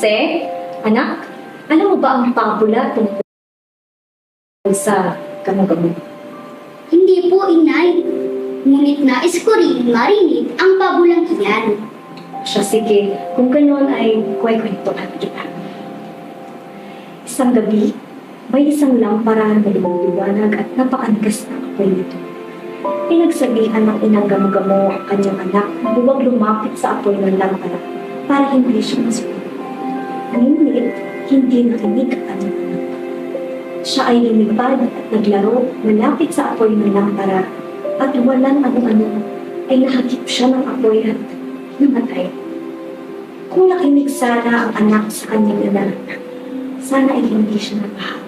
Jose, anak, alam mo ba ang pabula tungkol sa kamagamo? Hindi po, inay. Ngunit nais ko rin marinig ang pabulang iyan. Siya, sige. Kung gano'n ay kwekwentuhan kita. Isang gabi, may isang lampara na liwanag at napakanigas na apoy nito. Pinagsabihan ng inang Gamo-Gamo ang kanyang anak na huwag lumapit sa apoy ng lampara para hindi siya masunog. Ngunit, hindi nakinig ang kanyang anak. Siya ay lumipad at naglaro malapit sa apoy ng lampara at walang ano-ano ay nahagip siya ng apoy at namatay. Kung nakinig sana ang anak sa kanyang ina, sana ay hindi siya napahamak.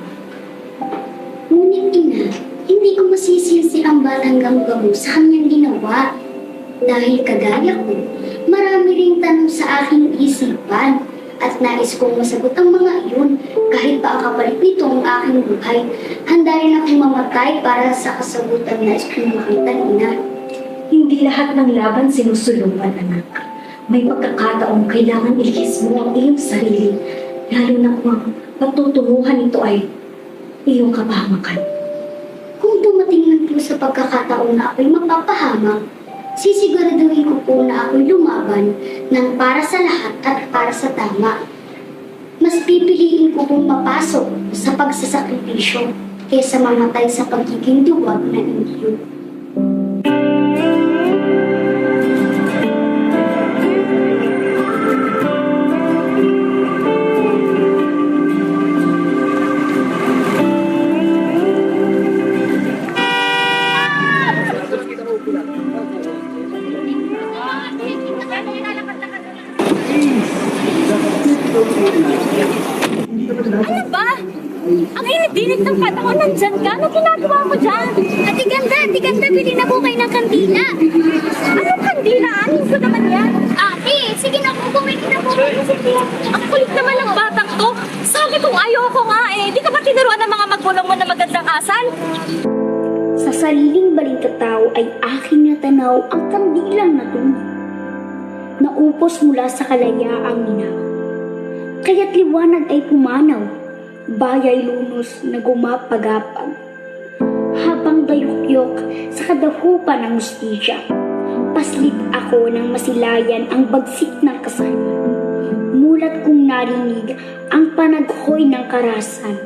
Ngunit ina, hindi ko masisisi ang batang Gamo-Gamo sa kanyang ginawa. Dahil kagaya ko, marami ring tanong sa aking isipan at nais kong masagot ang mga iyon. Kahit pa kapalit nito ang aking buhay, handa rin akong mamatay para sa kasagutan na kong makita, ina. Hindi lahat ng laban sinusulungan, anak. May pagkakataong kailangan ilihis mo ang iyong sarili, lalo na kung ang patutunguhan ito ay iyong kapahamakan. Kung dumating man po sa pagkakataon na ako'y mapapahamak, sisiguraduhin ko po na ako'y lumaban ng para sa lahat at para sa tama. Mas pipiliin ko pong mapasok sa pagsasakripisyo kaysa mamatay sa pagiging duwag na indiyo. Ano ba? Ang init-init ng panahon, nandyan ka? Ano ginagawa mo dyan? Ate ganda, bili na po kayo ng kandila. Anong kandila? Anin ko naman yan? Ate, sige na po, bumili na po. Ang kulit naman ng batang to. Sabi kong ayoko nga eh. Di ka ba tinuruan ng mga magulang mo na magandang asal? Sa sariling balitatao ay aking natanaw ang kandilang na tunay. Naupos mula sa kalayaang minaw. Kaya't liwanag ay pumanaw, bayay lunos na gumapagapag. Habang dayukyok sa kadahupan ng hustisya, paslit ako ng masilayan ang bagsik ng kasayman. Mulat kong narinig ang panaghoy ng karasan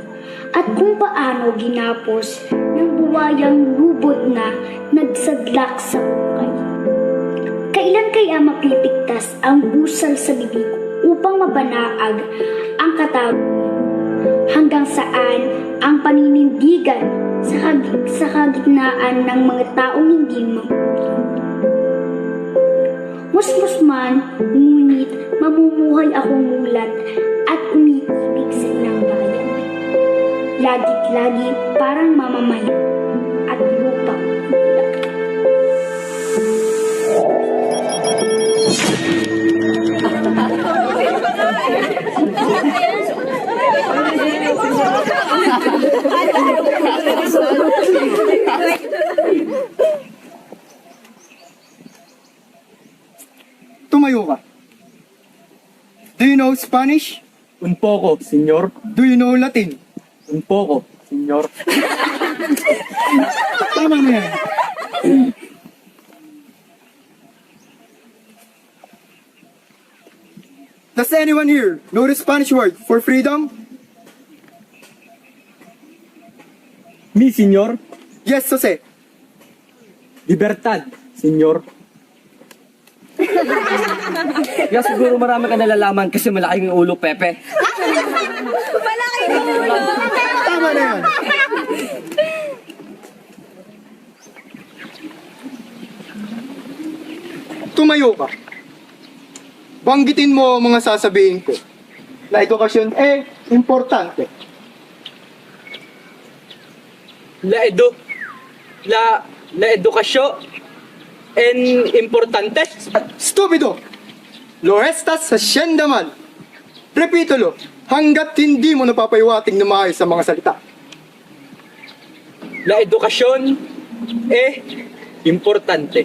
at kung paano ginapos ng buwayang lubod na nagsadlak sa bukay. Kailan kaya mapipigtas ang busal sa bibig upang mabanaag ang katawan? Hanggang saan ang paninindigan sa kagitnaan ng mga taong hindi musmus man, ngunit mamumuhay akong mulat at umiibig sa inang bayan. Lagit-lagi parang mamamayan at lupang ulak. Tumayo ka. Do you know Spanish? Un poco, señor. Do you know Latin? Un poco, señor. Tama na yan. Does anyone here know the Spanish word for freedom? Mi, señor. Yes, Jose. Libertad, señor. Kaya siguro marami ka nalalaman kasi malaki yung ulo, Pepe. Tama na yan. Tumayo ka. Banggitin mo ang mga sasabihin ko. Na edukasyon importante. La edukasyon importante. Stupido! Lo estas hacienda mal. Repítalo, hanggat hindi mo napapaywating na maayos sa mga salita. La edukasyon importante.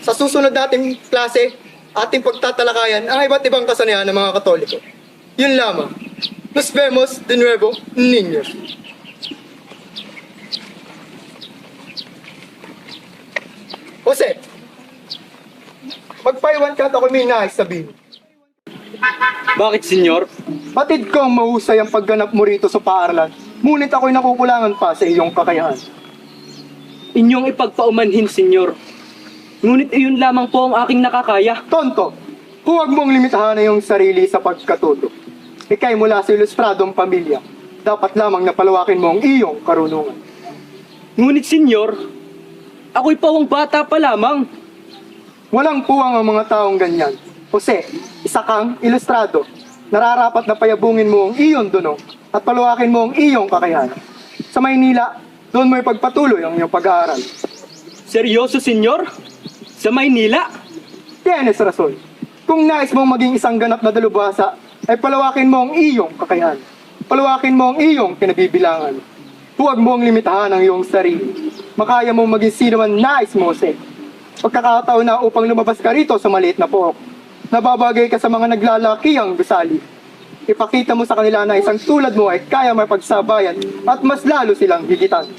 Sa susunod nating klase, ating pagtatalakayan ang iba't ibang kasanayan ng mga Katoliko. Yun lamang. Nos vemos de nuevo, niños. Jose, magpaiwan ka at ako may nais sabihin. Bakit, senyor? Batid ko ang mahusay ang pagganap mo rito sa paaralan, ngunit ako'y nakukulangan pa sa iyong kakayahan. Inyong ipagpaumanhin, senyor. Ngunit iyon lamang po ang aking nakakaya. Tonto, huwag mong limitahan na iyong sarili sa pagkatuto. Ika'y mula sa ilustradong pamilya. Dapat lamang napalawakin mo ang iyong karunungan. Ngunit, senyor, ako'y pawang bata pa lamang. Walang puwang ang mga taong ganyan. Jose, isa kang ilustrado. Nararapat na payabungin mo ang iyong dunong at palawakin mo ang iyong kakayahan. Sa Maynila, doon mo ipagpatuloy ang iyong pag-aaral. Seryoso, senyor? Sa Maynila? Tienes rason. Kung nais mong maging isang ganap na dalubhasa, ay palawakin mo ang iyong kakayahan. Palawakin mo ang iyong kinabibilangan. Huwag mong limitahan ang iyong sarili. Makaya mong maging sino man nais mo, Jose. Pagkakataon na upang lumabas ka rito sa maliit na pook. Nababagay ka sa mga naglalakihang gusali. Ipakita mo sa kanila na isang tulad mo ay kaya mapagsabayan at mas lalo silang higitan.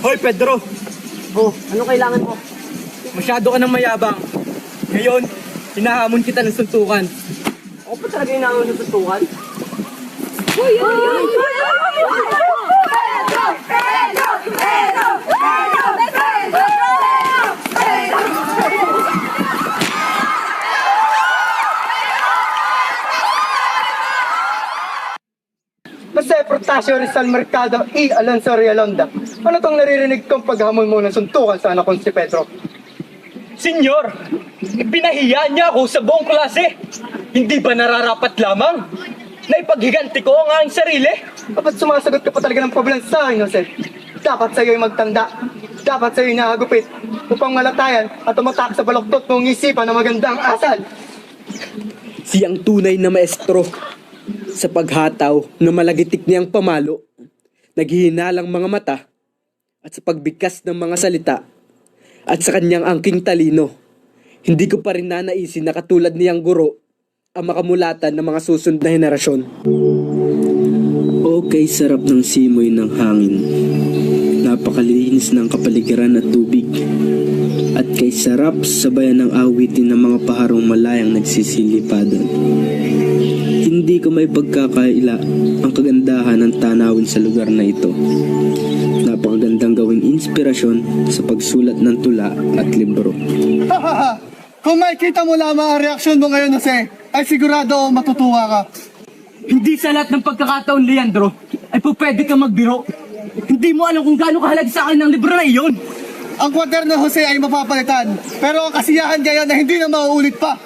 Hoy, Pedro! Oh, ano kailangan mo? Masyado ka ng mayabang. Ngayon, hinahamon kita ng suntukan. Ako pa talaga hinahamon ng suntukan? Jose Protasio Rizal Mercado y Alonso Realonda. Ano tong naririnig kong paghamon mo ng suntukan sa anak kong si Pedro? Senyor! Ipinahiya niya ako sa buong klase! Hindi ba nararapat lamang na ipaghiganti ko ang aking sarili? Dapat sumasagot ka pa talaga ng problem sa akin, Jose. Dapat sa'yo ay magtanda. Dapat sa'yo ay nahagupit upang malatayan at tumatak sa baloktot mong isipan ng magandang asal. Siyang tunay na maestro sa paghataw na malagitik niyang pamalo, naghihinalang mga mata at sa pagbigkas ng mga salita at sa kanyang angking talino. Hindi ko pa rin nanaisin na katulad niyang guro ang makamulatan ng mga susunod na henerasyon. Okay, sarap ng simoy ng hangin. Napakalinis ng kapaligiran at tubig. At kay sarap sabayan ng awitin ng mga paharong malayang nagsisilipadan. Hindi ko may pagkakaila ang kagandahan ng tanawin sa lugar na ito. Napakagandang gawing inspirasyon sa pagsulat ng tula at libro. Kung makikita mo lamang ang reaksyon mo ngayon, Jose, ay sigurado matutuwa ka. Hindi sa lahat ng pagkakataon, Leandro, ay po pwede ka magbiro. Hindi mo alam kung gaano kahalaga sa akin ng libro na iyon. Ang kwaderno, Jose, ay mapapalitan. Pero ang kasiyahan ngayon na hindi na mauulit pa.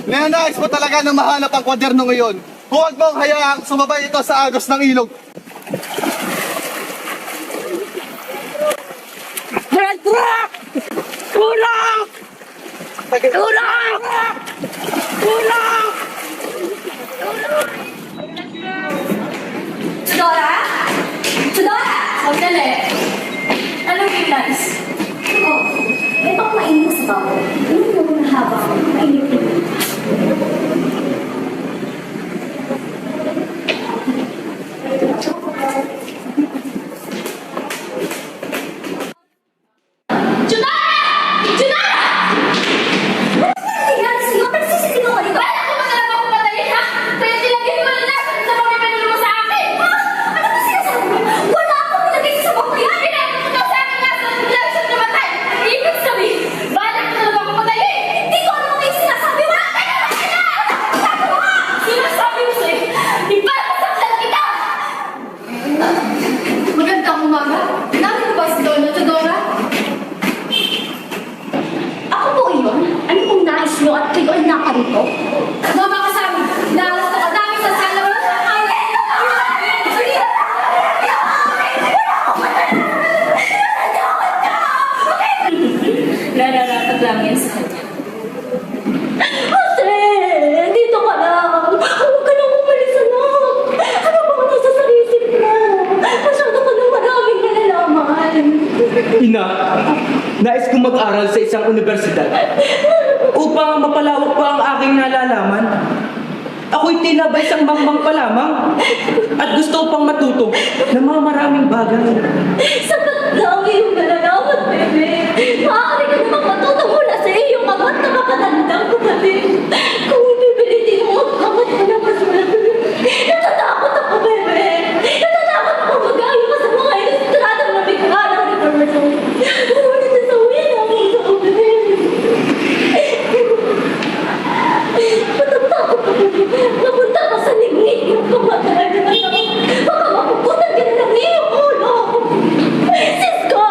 Nanais mo talaga na mahanap ang kwaderno ngayon. Huwag mong hayaang sumabay ito sa agos ng ilog. Leandro! Tulong! Tulong! Tulong! Tudora? Tudora! Sandali. Anong English? Oh, may pang mainit sa bako. Ano mo na habang mainit din? Magandang umaga. Namin ba si Donna Tudora? Ako po iyon? Ano kung nais nyo at kayo ay nakarito? Mama ka sa amin. Naalas na kadami sa sala. Ay, Nararapat lang yan sa kanya. Ate, dito ka lang. Huwag ka nang umalis, anak. Ano ba ang nasa sa isip mo? Masyado ka nang maraming nalalaman. Ina, nais kong mag-aral sa isang universidad upang mapalawak pa ang aking nalalaman. Ako'y tila ba isang bangbang pa lamang at gusto ko pang matuto ng mga maraming bagay. Sapat lang iyong nalalaman, bebe. Maaari ka namang matuto mula sa iyong ama't nakakatandang kapatid. Kung ipipilitin mo ang amat mo na mas malaki. Natatakot ako, bebe. Natatakot ako mag-ayo ka sa mga ilustradong nabigla ng reformasyon. Ngunit nasawi na ang isa ko, bebe. Matatakot ako, bebe. Napunta ka sa ningning ng kamatayan na ako. Baka mapuputan ka na ng iyong ulo. Sisko!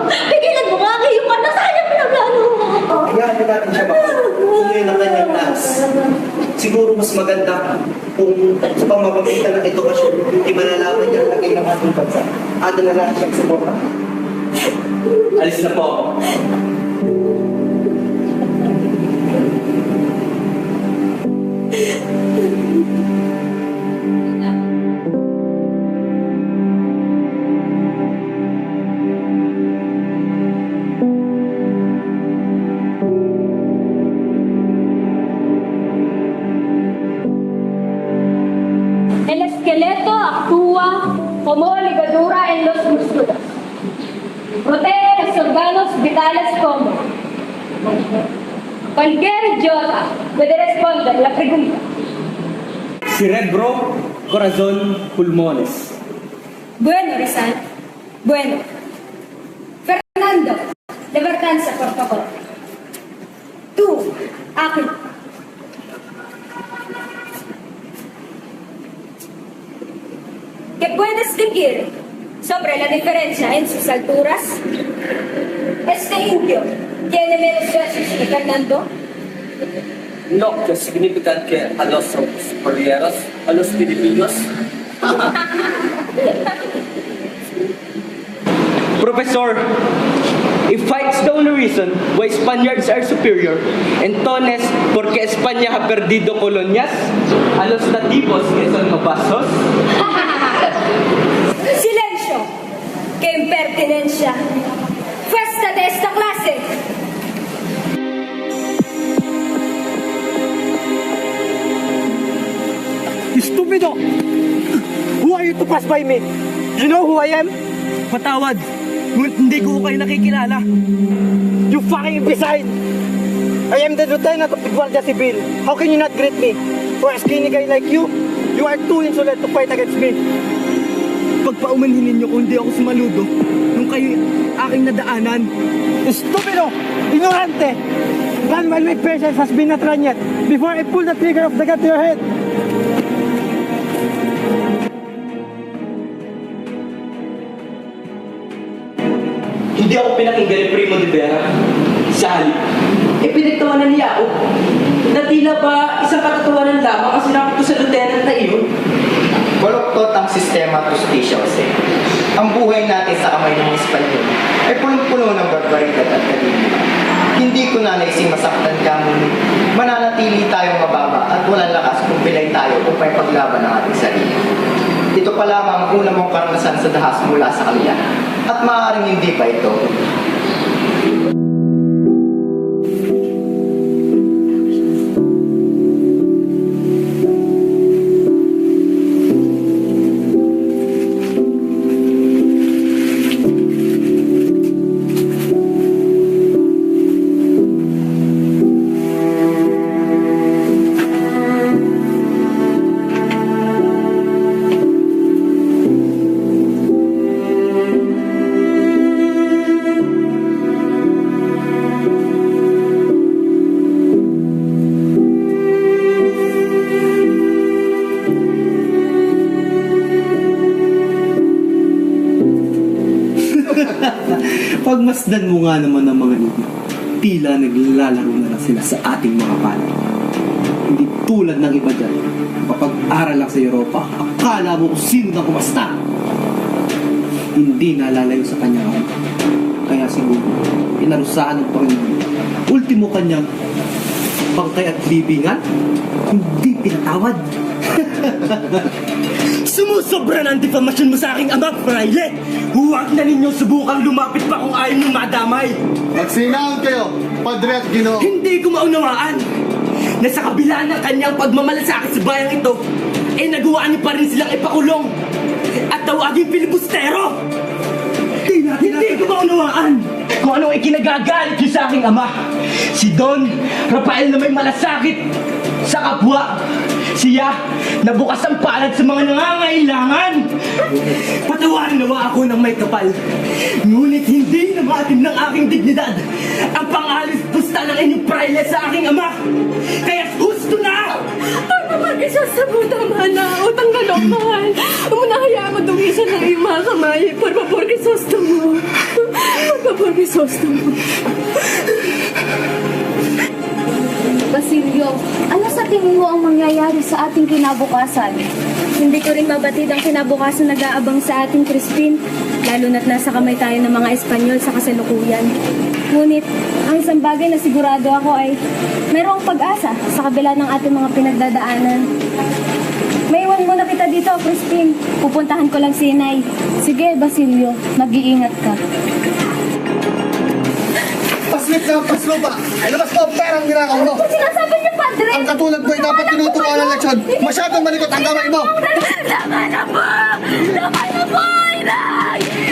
Pigilan mo nga ang iyong anak sa kanyang pinaplano. Hayaan na natin siya makutuloy ng kanyang nais. Siguro mas maganda kung sa pamamagitan ng edukasyon, ay malalaman niya ang lagay ng ating bansa. At na lang siya sa mga. Alis na po. El esqueleto actúa como ligadura en los músculos. Protege los órganos vitales como. Cualquier idiota puede responder la pregunta. Cerebro, corazón, pulmones. Bueno, Rizal. Bueno. Fernando, levantanza, por favor. Tú, Ángel. ¿Qué puedes decir sobre la diferencia en sus alturas? Este indio tiene menos brazos que Fernando. No, que significa que a los superiores, a los filipinos, Professor, if fight's the only reason why Spaniards are superior, entonces, ¿por qué España ha perdido colonias a los nativos que son novasos? ¡Silencio! ¡Qué impertinencia! ¡Fuesta de esta clase! Stupido! Who are you to pass by me? You know who I am? Patawad, ngunit hindi ko kayo nakikilala. You fucking imbecile! I am the lieutenant of the Guardia Civil. How can you not greet me? For a skinny guy like you, you are too insolent to fight against me. Pagpaumanhin ninyo kung hindi ako sumaludo nung kayo aking nadaanan. Stupido! Ignorante! Run while my patience has been not run yet before I pull the trigger of the gun to your head! Hindi ako pinakinggan ni Primo de Vera. Sa halip, pinagtawanan niya ako. Na tila ba isang katatawanan lamang ang sinakot ko sa lieutenant na iyon? Baluktot ang sistema at justisya kasi. Ang buhay natin sa kamay ng Espanyol ay punong-puno ng barbaridad at kadiliman. Hindi ko na naising masaktan ka, ngunit mananatili tayong mababa at walang lakas kung pilay tayo upang paglaban ng ating sarili. Ito pa lamang ang una mong karanasan sa dahas mula sa kalya. At maaaring hindi pa ito. Pagmasdan mo nga naman ang mga ito, tila naglalaro na lang sila sa ating mga palad. Hindi tulad ng iba dyan, kapag-aral lang sa Europa, akala mo kung sino na kumasta. Hindi nalalayo sa kanya ako. Kaya siguro, inarusahan ng Panginoon. Ultimo kanyang bangkay at libingan, hindi pinatawad. Sumusobra na ang difamasyon mo sa aking ama, Fraile! Huwag na ninyo subukang lumapit pa kung ayaw nyo madamay! Magsinahon kayo, Padre at Ginoo. Hindi ko maunawaan na sa kabila ng kanyang pagmamalasakit sa bayang ito, eh nagawa niyo pa rin silang ipakulong at tawaging filibustero! Hindi ko maunawaan kung anong ikinagagalit niyo sa aking ama. Si Don Rafael na may malasakit sa kapwa. Siya na bukas ang palad sa mga nangangailangan. Patawarin nawa ako ng may kapal. Ngunit hindi na maatim ng aking dignidad ang pangalis pusta ng inyong praile sa aking ama. Kaya gusto na! Ano mag-isasabu tama na? Utang galok, mahal. Umunahaya mo dumisan ng iyong mga kamay. Por favor, kisosto mo. Por favor, kisosto mo. Basilio, ano sa tingin mo ang mangyayari sa ating kinabukasan? Hindi ko rin mabatid ang kinabukasan nag-aabang sa ating Crispin, lalo na't nasa kamay tayo ng mga Espanyol sa kasalukuyan. Ngunit, ang isang bagay na sigurado ako ay mayroong pag-asa sa kabila ng ating mga pinagdadaanan. Maiwan mo na kita dito, Crispin. Pupuntahan ko lang si Inay. Sige, Basilio, mag-iingat ka. Paslit na paslo ba? Ay, labas mo ang perang ginagawa mo. Sinasabi niyo, Padre! Ang katulad mo ay dapat tinuturuan ng leksyon. Masyadong malikot ang kamay mo. Tama na po! Tama na po, Inay!